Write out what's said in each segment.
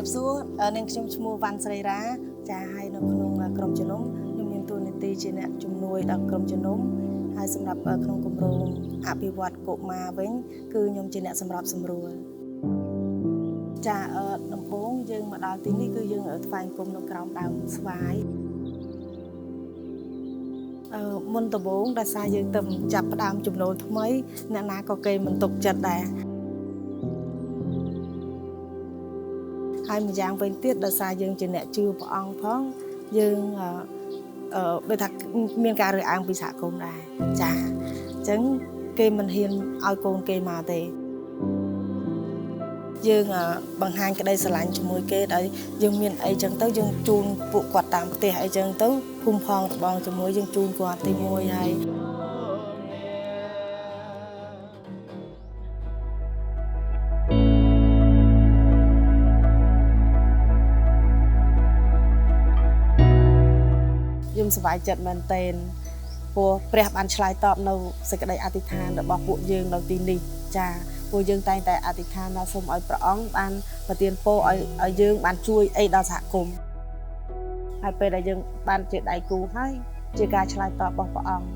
บសួរនាងខ្ញុំឈ្មោះវ៉ាន់ស្រីរ៉ាចាហើយនៅក្នុងក្រុមជំនុំខ្ញុំមានតួនាទីជាអ្នកជំនួយដល់ក្រុមជំនុំហើយសម្រាប់ក្នុងគម្រោងអភិវឌ្ឍកុមារវិញគឺខ្ញុំជាអ្នកសម្របសម្រួលចាដំបូងយើងមកដល់ទីនេះគឺយើងថ្វាយគុំនៅក្រោមដើមស្វាយមុនដំបូងដោយសារយើងទៅចាប់ផ្ដើមចំណូលថ្មីអ្នកណាក៏គេមិនទុកចិត្តដែរហើយម្យ៉ាងវិញទៀតដោយសារយើងជាអ្នកជឿព្រះអង្គផងយើងដូចថាមានការរើសអើងពីសហគមន៍ដែរចាអញ្ចឹងគេមិនហ៊ានឲ្យកូនគេមកទេយើងបង្ហាញក្តីស្រឡាញ់ជាមួយគេដោយយើងមានអីចឹងទៅយើងជូនពួកគាត់តាមផ្ទះអីចឹងទៅភូមិផងរបងជាមួយយើងជូនគាត់ទី1ហើយខ្ញុំសប្បាយចិត្តមែនទែនព្រោះព្រះបានឆ្លើយតបនៅសេចក្តីអធិដ្ឋានរបស់ពួកយើងនៅទីនេះចាពួកយើងតែងតែអធិដ្ឋានថាសូមឲ្យព្រះអង្គបានប្រទានពរឲ្យយើងបានជួយអីដល់សហគមន៍ហើយពេលដែលយើងបានជាដៃគូហើយជាការឆ្លើយតបរបស់ព្រះអង្គ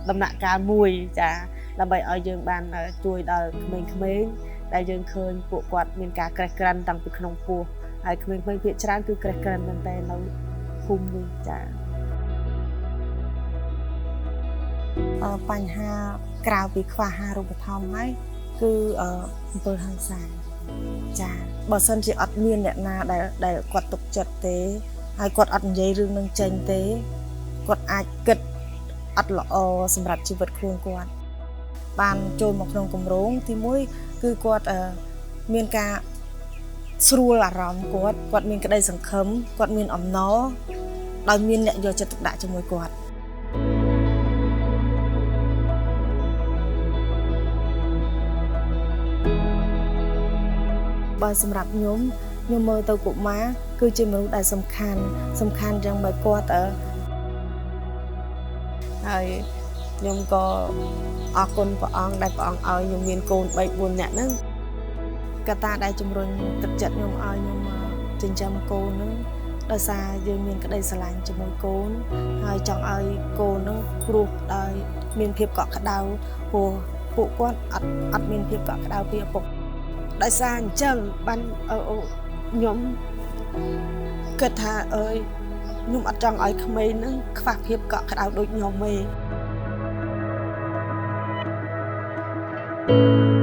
ដំណាក់កាលមួយចាដើម្បីឲ្យយើងបានជួយដល់ក្មេងៗដែលយើងឃើញពួកគាត់មានការក្រេះក្រិនតាំងពីក្នុងពោះហើយក្មេងៗភាគច្រើនគឺក្រេះក្រិនមែនតើនៅភូមិនេះចាបញ្ហាក្រៅពីខ្វះអាហារូបត្ថម្ភហើយគឺអំពើហិង្សាចាបើសិនជាអត់មានអ្នកណាដែលគាត់ទុកចិត្តទេហើយគាត់អត់និយាយរឿងនឹងចេញទេគាត់អាចគិតអត់ល្អសម្រាប់ជីវិតខ្លួនគាត់បានចូលមកក្នុងគម្រោងទី1គឺគាត់មានការស្រួលអារម្មណ៍គាត់មានក្តីសង្ឃឹមគាត់មានអំណរដោយមានអ្នកយកចិត្តទុកដាក់ជាមួយគាត់បើសម្រាប់ខ្ញុំមើលទៅកុមារគឺជាមនុស្សដែលសំខាន់យ៉ាងម៉េចគាត់ហើយខ្ញុំក៏អរគុណព្រះអង្គដែលព្រះអង្គឲ្យខ្ញុំមានកូន3 4នាក់ហ្នឹងកត្តាដែលជំរុញទឹកចិត្តខ្ញុំឲ្យខ្ញុំចិញ្ចឹមកូនហ្នឹងដោយសារយើងមានក្តីស្រឡាញ់ជាមួយកូនហើយចង់ឲ្យកូនហ្នឹងព្រោះដោយមានភាពកក់ក្ដៅព្រោះពួកគាត់អត់មានភាពកក់ក្ដៅពីឪពុកដោយសារអញ្ចឹងបានខ្ញុំគិតថាខ្ញុំអត់ចង់ឲ្យក្មេងហ្នឹងខ្វះភាពកក់ក្ដៅដូចខ្ញុំទេ